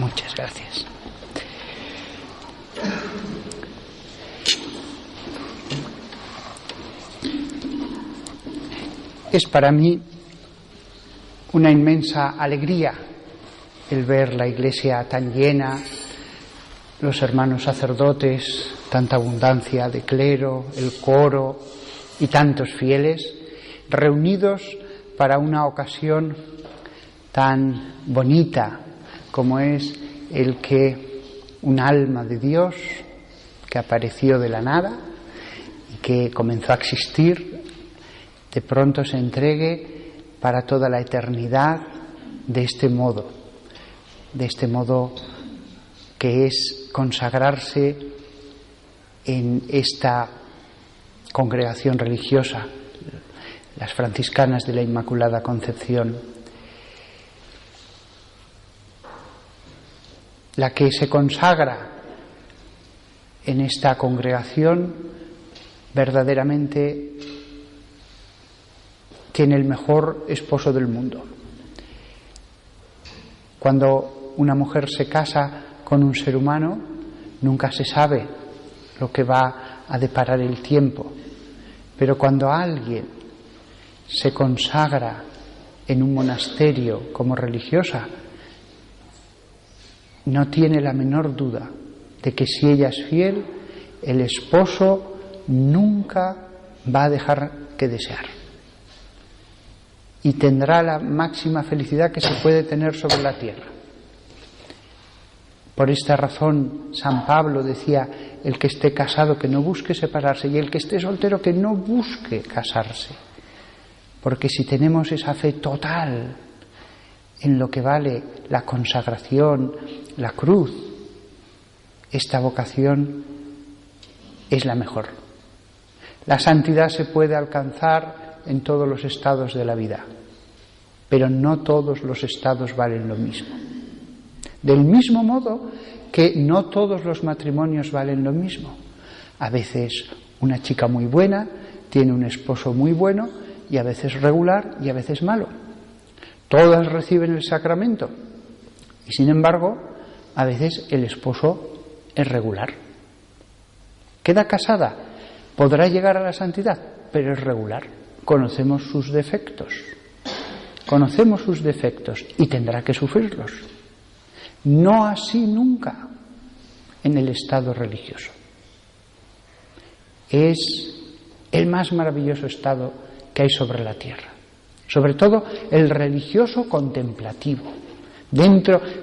Muchas gracias. Es para mí una inmensa alegría el ver la iglesia tan llena, los hermanos sacerdotes, tanta abundancia de clero, el coro y tantos fieles reunidos para una ocasión tan bonita como es el que un alma de Dios que apareció de la nada y que comenzó a existir, de pronto se entregue para toda la eternidad de este modo que es consagrarse en esta congregación religiosa, las franciscanas de la Inmaculada Concepción. La que se consagra en esta congregación verdaderamente tiene el mejor esposo del mundo. Cuando una mujer se casa con un ser humano, nunca se sabe lo que va a deparar el tiempo. Pero cuando alguien se consagra en un monasterio como religiosa, no tiene la menor duda de que si ella es fiel, el esposo nunca va a dejar que desear. Y tendrá la máxima felicidad que se puede tener sobre la tierra. Por esta razón, San Pablo decía, el que esté casado que no busque separarse, y el que esté soltero que no busque casarse. Porque si tenemos esa fe total en lo que vale la consagración, la cruz, esta vocación es la mejor. La santidad se puede alcanzar en todos los estados de la vida, pero no todos los estados valen lo mismo. Del mismo modo que no todos los matrimonios valen lo mismo. A veces una chica muy buena tiene un esposo muy bueno y a veces regular y a veces malo. Todas reciben el sacramento y sin embargo a veces el esposo es regular. Queda casada, podrá llegar a la santidad, pero es regular. Conocemos sus defectos y tendrá que sufrirlos. No así nunca en el estado religioso. Es el más maravilloso estado que hay sobre la tierra. Sobre todo el religioso contemplativo.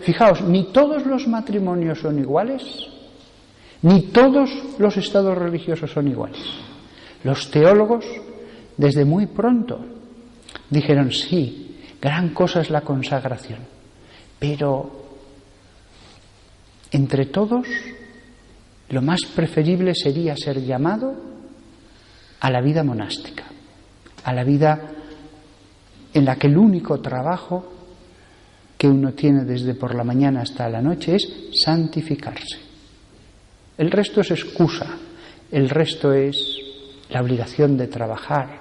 Fijaos, ni todos los matrimonios son iguales, ni todos los estados religiosos son iguales. Los teólogos, desde muy pronto, dijeron, sí, gran cosa es la consagración, pero entre todos, lo más preferible sería ser llamado a la vida monástica, a la vida en la que el único trabajo que uno tiene desde por la mañana hasta la noche es santificarse. El resto es excusa, el resto es la obligación de trabajar,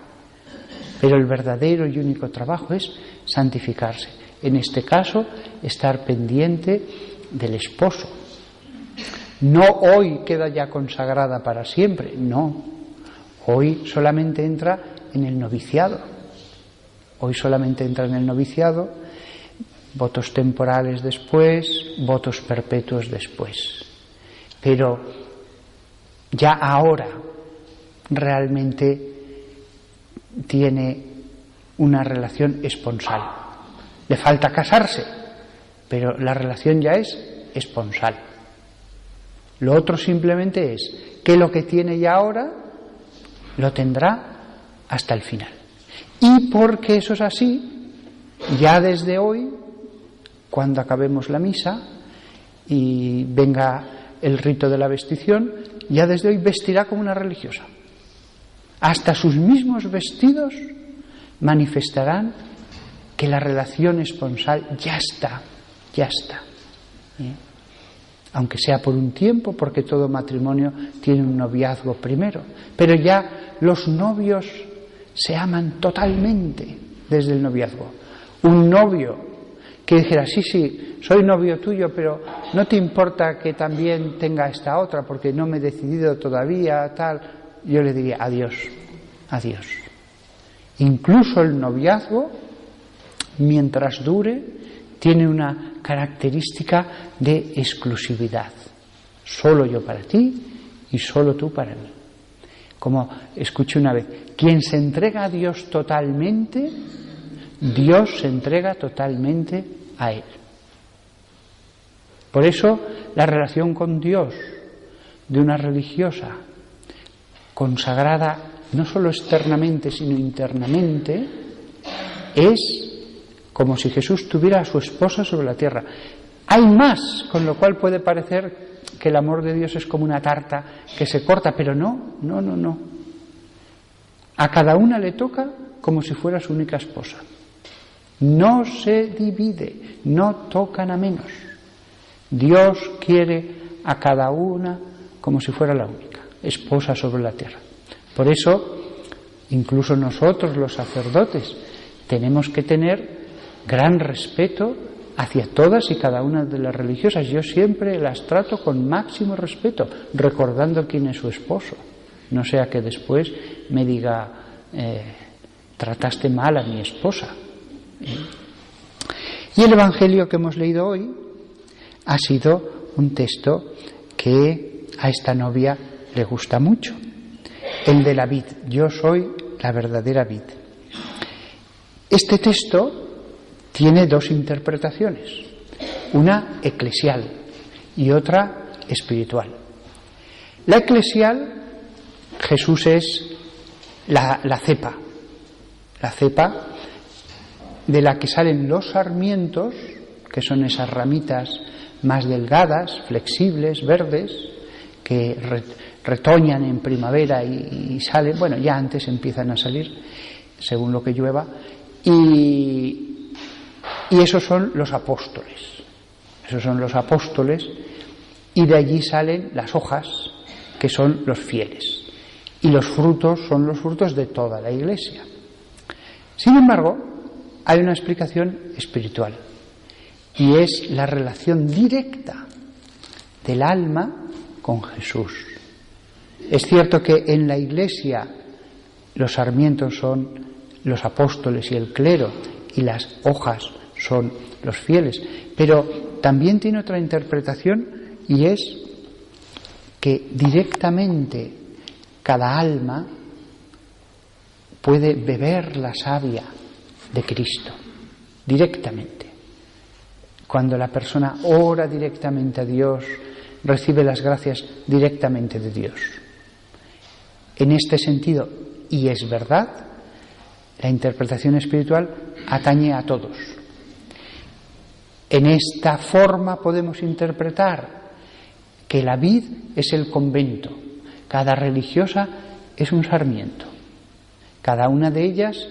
pero el verdadero y único trabajo es santificarse. En este caso, estar pendiente del esposo. No hoy queda ya consagrada para siempre, no. Hoy solamente entra en el noviciado. Votos temporales después, votos perpetuos después. Pero ya ahora realmente tiene una relación esponsal. Le falta casarse, pero la relación ya es esponsal. Lo otro simplemente es que lo que tiene ya ahora lo tendrá hasta el final. Y porque eso es así, ya desde hoy, cuando acabemos la misa y venga el rito de la vestición, ya desde hoy vestirá como una religiosa. Hasta sus mismos vestidos manifestarán que la relación esponsal ya está. Aunque sea por un tiempo, porque todo matrimonio tiene un noviazgo primero, pero ya los novios se aman totalmente desde el noviazgo. Un novio que dijera, sí, soy novio tuyo, pero no te importa que también tenga esta otra, porque no me he decidido todavía, tal, yo le diría, adiós. Incluso el noviazgo, mientras dure, tiene una característica de exclusividad. Solo yo para ti y solo tú para mí. Como escuché una vez, quien se entrega a Dios totalmente, Dios se entrega totalmente a él. Por eso la relación con Dios de una religiosa consagrada no solo externamente sino internamente es como si Jesús tuviera a su esposa sobre la tierra. Hay más, con lo cual puede parecer que el amor de Dios es como una tarta que se corta, pero no. A cada una le toca como si fuera su única esposa. No se divide, no tocan a menos. Dios quiere a cada una como si fuera la única esposa sobre la tierra. Por eso, incluso nosotros los sacerdotes tenemos que tener gran respeto hacia todas y cada una de las religiosas. Yo siempre las trato con máximo respeto, recordando quién es su esposo. No sea que después me diga, trataste mal a mi esposa. Y el Evangelio que hemos leído hoy ha sido un texto que a esta novia le gusta mucho. El de la vid, yo soy la verdadera vid. Este texto tiene dos interpretaciones, una eclesial y otra espiritual. La eclesial, Jesús es la cepa de la que salen los sarmientos, que son esas ramitas más delgadas, flexibles, verdes, que retoñan en primavera y salen, bueno, ya antes empiezan a salir, según lo que llueva, y esos son los apóstoles. Y de allí salen las hojas, que son los fieles. Y los frutos son los frutos de toda la Iglesia. Sin embargo, hay una explicación espiritual, y es la relación directa del alma con Jesús. Es cierto que en la Iglesia los sarmientos son los apóstoles y el clero, y las hojas son los fieles, pero también tiene otra interpretación, y es que directamente cada alma puede beber la savia de Cristo, directamente. Cuando la persona ora directamente a Dios, recibe las gracias directamente de Dios. En este sentido, y es verdad, la interpretación espiritual atañe a todos. En esta forma podemos interpretar que la vid es el convento, cada religiosa es un sarmiento, cada una de ellas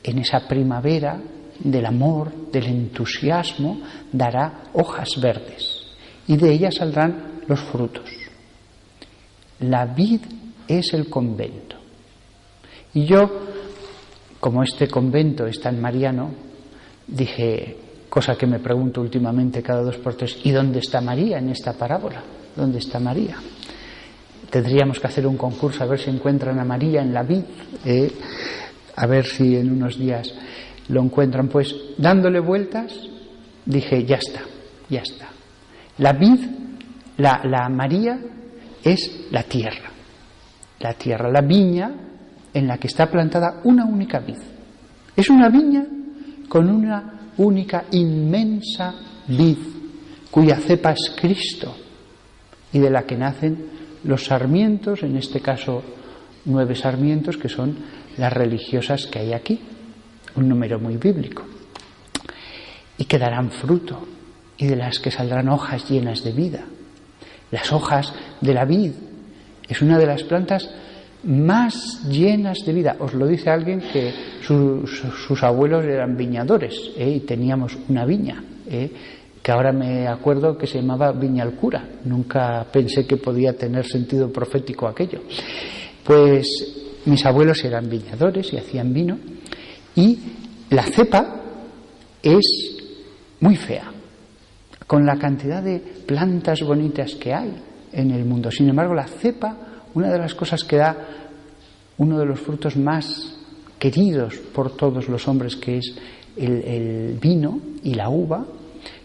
en esa primavera del amor, del entusiasmo, dará hojas verdes y de ellas saldrán los frutos. La vid es el convento. Y yo, como este convento es tan mariano, dije, cosa que me pregunto últimamente cada 2 por 3, ¿y dónde está María en esta parábola? ¿Dónde está María? Tendríamos que hacer un concurso a ver si encuentran a María en la vid, a ver si en unos días lo encuentran. Pues dándole vueltas dije, ya está. La vid, la María es la tierra, la viña en la que está plantada una única vid. Es una viña con una única inmensa vid cuya cepa es Cristo y de la que nacen los sarmientos, en este caso 9 sarmientos, que son las religiosas que hay aquí, un número muy bíblico, y que darán fruto y de las que saldrán hojas llenas de vida. Las hojas de la vid es una de las plantas más llenas de vida. Os lo dice alguien que sus abuelos eran viñadores, y teníamos una viña, que ahora me acuerdo que se llamaba Viñalcura. Nunca pensé que podía tener sentido profético aquello. Pues mis abuelos eran viñadores y hacían vino, y la cepa es muy fea, con la cantidad de plantas bonitas que hay en el mundo. Sin embargo, la cepa, una de las cosas que da uno de los frutos más queridos por todos los hombres, que es el vino y la uva,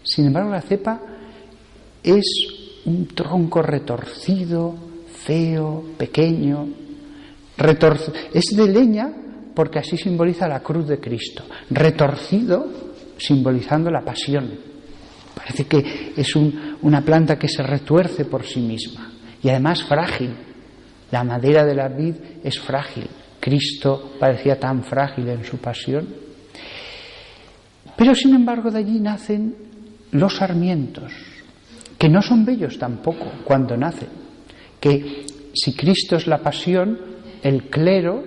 sin embargo, la cepa es un tronco retorcido, feo, pequeño, es de leña porque así simboliza la cruz de Cristo, retorcido simbolizando la pasión. Parece que es una planta que se retuerce por sí misma y además frágil. La madera de la vid es frágil. Cristo parecía tan frágil en su pasión. Pero sin embargo de allí nacen los sarmientos, que no son bellos tampoco cuando nacen, que si Cristo es la pasión, el clero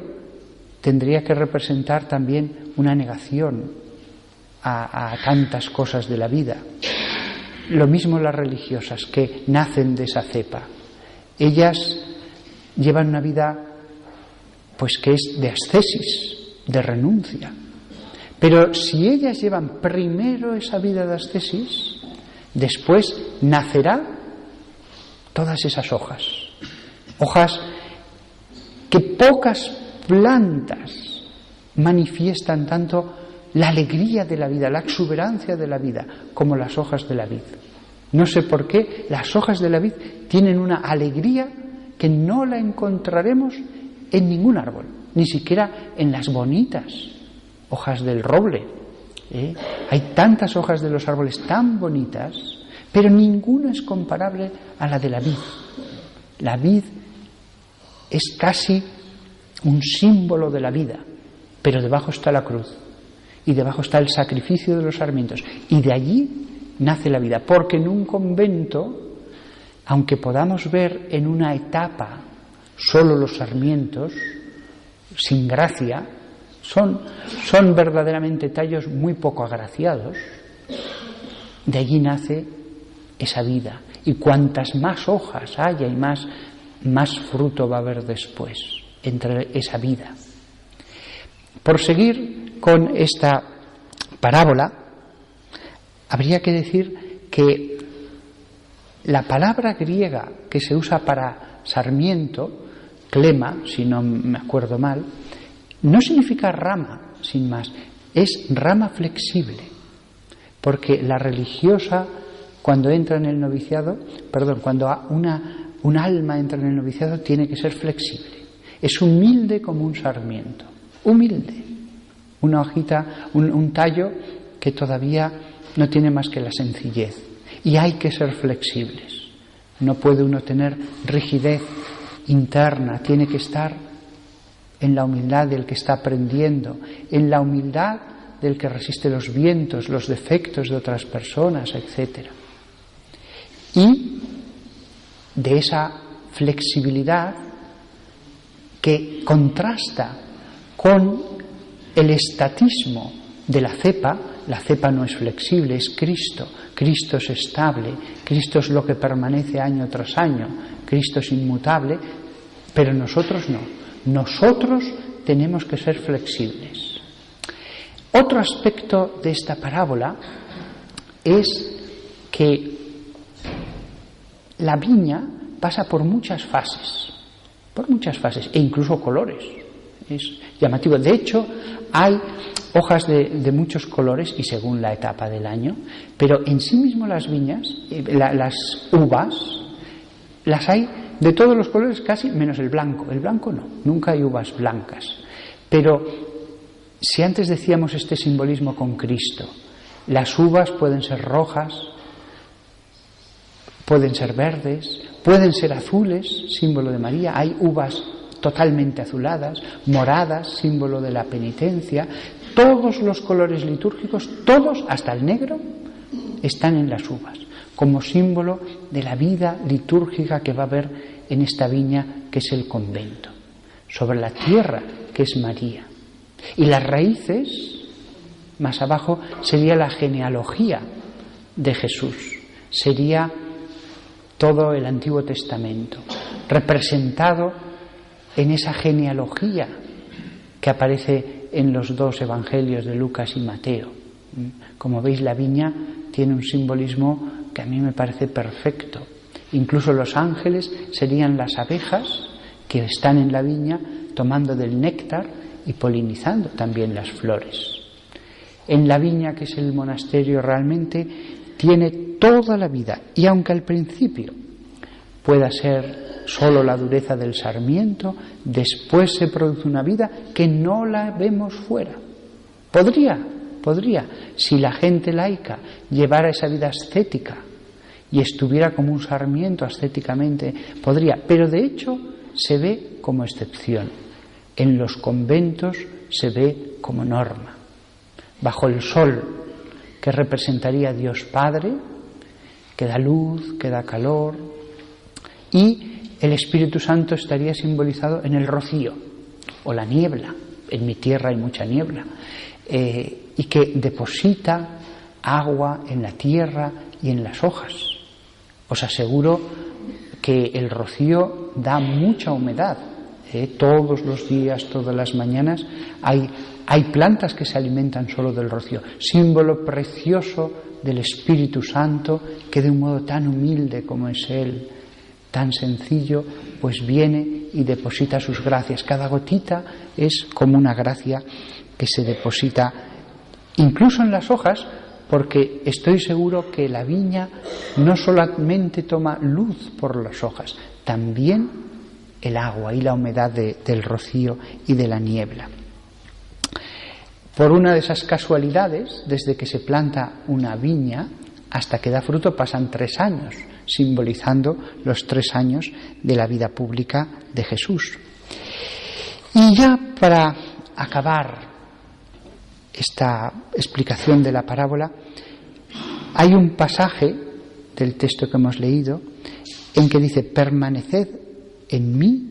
tendría que representar también una negación a tantas cosas de la vida. Lo mismo las religiosas, que nacen de esa cepa. Ellas llevan una vida pues que es de ascesis, de renuncia. Pero si ellas llevan primero esa vida de ascesis, después nacerá todas esas hojas que pocas plantas manifiestan tanto la alegría de la vida, la exuberancia de la vida, como las hojas de la vid. No sé por qué las hojas de la vid tienen una alegría que no la encontraremos en ningún árbol, ni siquiera en las bonitas hojas del roble. Hay tantas hojas de los árboles tan bonitas, pero ninguna es comparable a la de la vid. La vid es casi un símbolo de la vida, pero debajo está la cruz y debajo está el sacrificio de los sarmientos, y de allí nace la vida, porque en un convento, aunque podamos ver en una etapa solo los sarmientos, sin gracia, son verdaderamente tallos muy poco agraciados, de allí nace esa vida, y cuantas más hojas haya y más fruto va a haber después entre esa vida. Por seguir con esta parábola, habría que decir que la palabra griega que se usa para sarmiento, clema, si no me acuerdo mal, no significa rama, sin más, es rama flexible, porque la religiosa, cuando entra en el noviciado, cuando un alma entra en el noviciado, tiene que ser flexible. Es humilde como un sarmiento, humilde, una hojita, un tallo que todavía no tiene más que la sencillez, y hay que ser flexibles. No puede uno tener rigidez interna, tiene que estar en la humildad del que está aprendiendo, en la humildad del que resiste los vientos, los defectos de otras personas, etc. Y de esa flexibilidad que contrasta con el estatismo de la cepa. La cepa no es flexible, es Cristo. Cristo es estable, Cristo es lo que permanece año tras año, Cristo es inmutable, pero nosotros no. Nosotros tenemos que ser flexibles. Otro aspecto de esta parábola es que la viña pasa por muchas fases, e incluso colores. Es llamativo. De hecho, hay hojas de muchos colores y según la etapa del año, pero en sí mismo las viñas, las uvas, las hay de todos los colores casi, menos el blanco. El blanco no, nunca hay uvas blancas. Pero si antes decíamos este simbolismo con Cristo, las uvas pueden ser rojas, pueden ser verdes, pueden ser azules, símbolo de María. Hay uvas totalmente azuladas, moradas, símbolo de la penitencia. Todos los colores litúrgicos, todos, hasta el negro, están en las uvas, como símbolo de la vida litúrgica que va a haber en esta viña que es el convento, sobre la tierra que es María. Y las raíces, más abajo, sería la genealogía de Jesús, sería todo el Antiguo Testamento, representado en esa genealogía que aparece en los dos evangelios de Lucas y Mateo. Como veis, la viña tiene un simbolismo que a mí me parece perfecto. Incluso los ángeles serían las abejas que están en la viña tomando del néctar y polinizando también las flores. En la viña, que es el monasterio, realmente tiene toda la vida, y aunque al principio pueda ser solo la dureza del sarmiento, después se produce una vida que no la vemos fuera. Podría, si la gente laica llevara esa vida ascética y estuviera como un sarmiento ascéticamente, podría, pero de hecho se ve como excepción. En los conventos se ve como norma. Bajo el sol, que representaría a Dios Padre, que da luz, que da calor, y el Espíritu Santo estaría simbolizado en el rocío o la niebla. En mi tierra hay mucha niebla, y que deposita agua en la tierra y en las hojas. Os aseguro que el rocío da mucha humedad. Todos los días, todas las mañanas, hay plantas que se alimentan solo del rocío, símbolo precioso del Espíritu Santo, que de un modo tan humilde como es Él, tan sencillo, pues viene y deposita sus gracias. Cada gotita es como una gracia que se deposita incluso en las hojas, porque estoy seguro que la viña no solamente toma luz por las hojas, también el agua y la humedad del rocío y de la niebla. Por una de esas casualidades, desde que se planta una viña hasta que da fruto pasan 3 años, simbolizando los 3 años de la vida pública de Jesús. Y ya para acabar esta explicación de la parábola, hay un pasaje del texto que hemos leído en que dice: permaneced en mí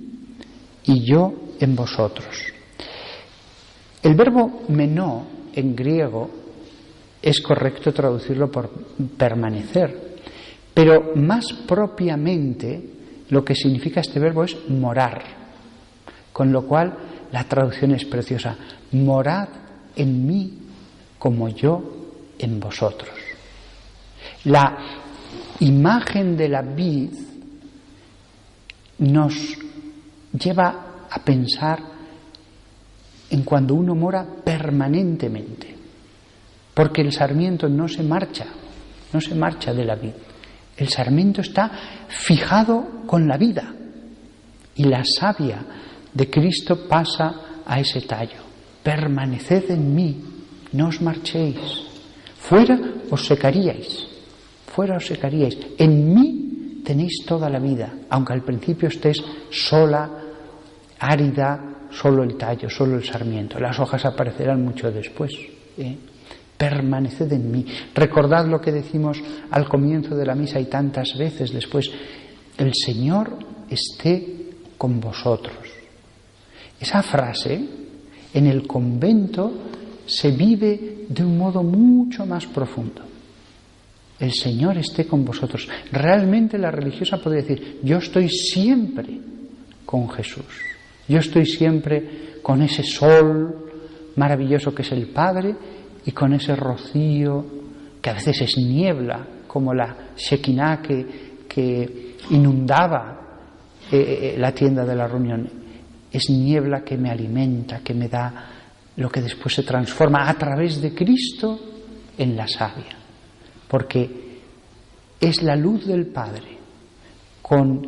y yo en vosotros. El verbo menó en griego es correcto traducirlo por permanecer, pero más propiamente lo que significa este verbo es morar, con lo cual la traducción es preciosa: morad en mí como yo en vosotros. La imagen de la vid nos lleva a pensar en cuando uno mora permanentemente, porque el sarmiento no se marcha de la vid. El sarmiento está fijado con la vida, y la savia de Cristo pasa a ese tallo. Permaneced en mí, no os marchéis. Fuera os secaríais. En mí tenéis toda la vida, aunque al principio estés sola, árida, solo el tallo, solo el sarmiento. Las hojas aparecerán mucho después. Permaneced en mí. Recordad lo que decimos al comienzo de la misa y tantas veces después: el Señor esté con vosotros. Esa frase en el convento se vive de un modo mucho más profundo. El Señor esté con vosotros. Realmente la religiosa podría decir: yo estoy siempre con Jesús. Yo estoy siempre con ese sol maravilloso que es el Padre, y con ese rocío que a veces es niebla, como la Shekinah que inundaba la tienda de la reunión. Es niebla que me alimenta, que me da lo que después se transforma a través de Cristo en la savia, porque es la luz del Padre con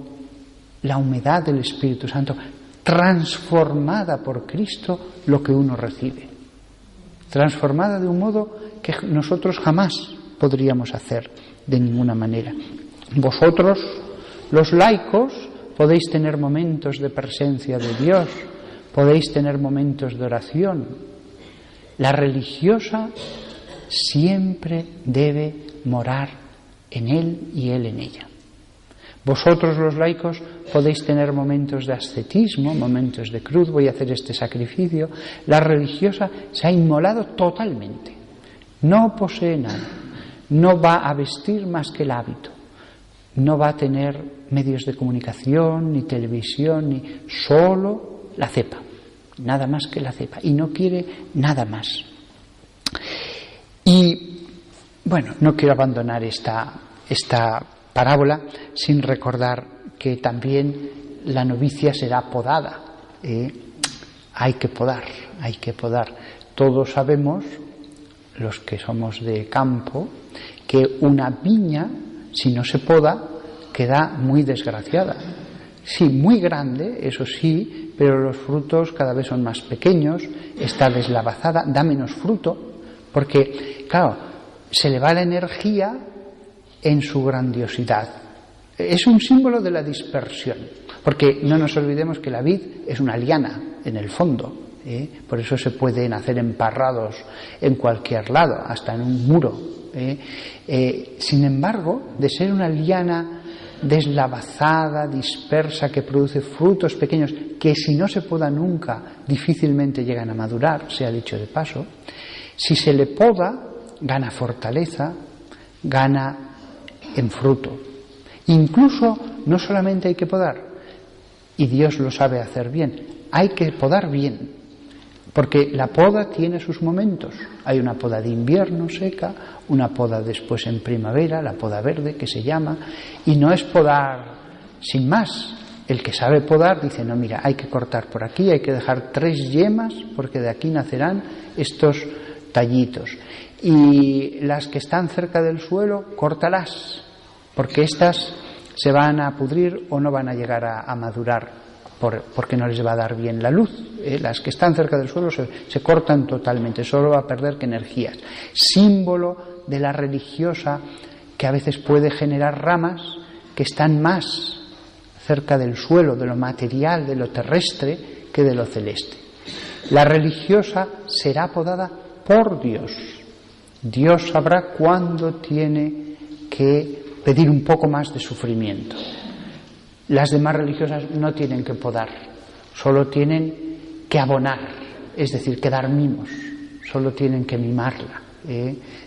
la humedad del Espíritu Santo transformada por Cristo lo que uno recibe, transformada de un modo que nosotros jamás podríamos hacer de ninguna manera. Vosotros, los laicos, podéis tener momentos de presencia de Dios, podéis tener momentos de oración. La religiosa siempre debe morar en Él y Él en ella. Vosotros, los laicos, podéis tener momentos de ascetismo, momentos de cruz: voy a hacer este sacrificio. La religiosa se ha inmolado totalmente. No posee nada. No va a vestir más que el hábito. No va a tener medios de comunicación, ni televisión, ni solo la cepa. Nada más que la cepa. Y no quiere nada más. Y Bueno, no quiero abandonar esta parábola sin recordar que también la novicia será podada. Hay que podar. Todos sabemos, los que somos de campo, que una viña, si no se poda, queda muy desgraciada. Sí, muy grande, eso sí, pero los frutos cada vez son más pequeños, está deslavazada, da menos fruto, porque, claro, se le va la energía en su grandiosidad. Es un símbolo de la dispersión, porque no nos olvidemos que la vid es una liana, en el fondo, por eso se pueden hacer emparrados en cualquier lado, hasta en un muro. Sin embargo, de ser una liana deslavazada, dispersa, que produce frutos pequeños que si no se poda nunca difícilmente llegan a madurar, sea dicho de paso, si se le poda gana fortaleza, gana en fruto. Incluso no solamente hay que podar, y Dios lo sabe hacer bien, hay que podar bien, porque la poda tiene sus momentos. Hay una poda de invierno seca, una poda después en primavera, la poda verde que se llama, y no es podar sin más. El que sabe podar dice, no, mira, hay que cortar por aquí, hay que dejar 3 yemas porque de aquí nacerán estos tallitos. Y las que están cerca del suelo, córtalas, porque estas se van a pudrir o no van a llegar a madurar porque no les va a dar bien la luz. Las que están cerca del suelo se cortan totalmente, solo va a perder que energías. Símbolo de la religiosa que a veces puede generar ramas que están más cerca del suelo, de lo material, de lo terrestre, que de lo celeste. La religiosa será podada por Dios. Dios sabrá cuándo tiene que pedir un poco más de sufrimiento. Las demás religiosas no tienen que podar, solo tienen que abonar, es decir, que dar mimos, solo tienen que mimarla.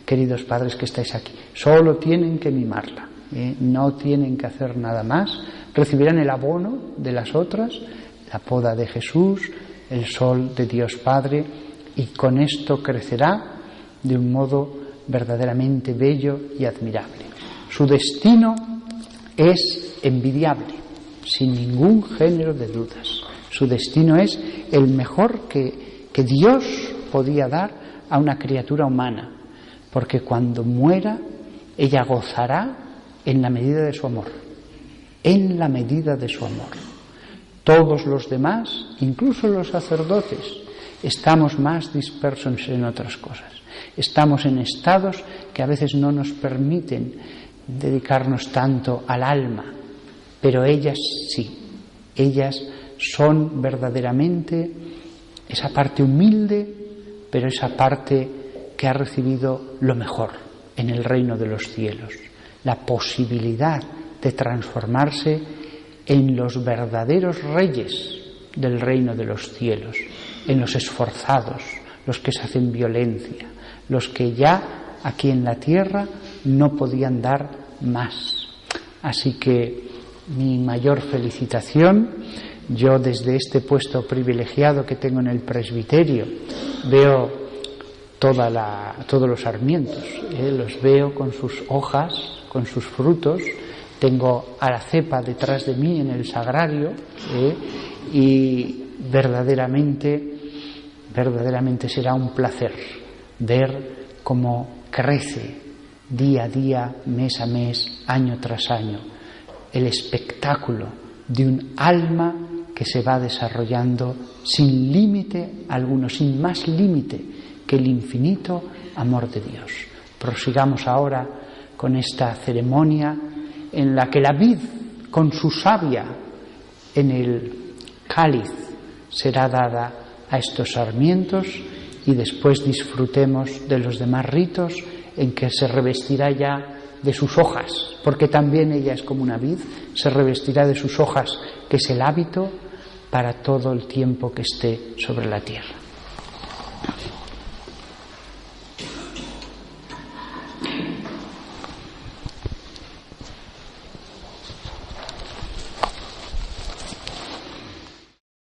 Queridos padres que estáis aquí, solo tienen que mimarla, no tienen que hacer nada más. Recibirán el abono de las otras, la poda de Jesús, el sol de Dios Padre, y con esto crecerá de un modo verdaderamente bello y admirable. Su destino es envidiable, sin ningún género de dudas. Su destino es el mejor que Dios podía dar a una criatura humana, porque cuando muera ella gozará en la medida de su amor, en la medida de su amor. Todos los demás, incluso los sacerdotes, estamos más dispersos en otras cosas. Estamos en estados que a veces no nos permiten dedicarnos tanto al alma, pero ellas sí, ellas son verdaderamente esa parte humilde, pero esa parte que ha recibido lo mejor en el reino de los cielos, la posibilidad de transformarse en los verdaderos reyes del reino de los cielos, en los esforzados, los que se hacen violencia, los que ya aquí en la tierra no podían dar más. Así que mi mayor felicitación, yo desde este puesto privilegiado que tengo en el presbiterio veo todos los sarmientos, los veo con sus hojas, con sus frutos. Tengo a la cepa detrás de mí en el sagrario, y verdaderamente será un placer ver cómo crece día a día, mes a mes, año tras año, el espectáculo de un alma que se va desarrollando sin límite alguno, sin más límite que el infinito amor de Dios. Prosigamos ahora con esta ceremonia en la que la vid, con su savia en el cáliz, será dada a estos sarmientos, y después disfrutemos de los demás ritos en que se revestirá ya de sus hojas, porque también ella es como una vid, se revestirá de sus hojas, que es el hábito para todo el tiempo que esté sobre la tierra.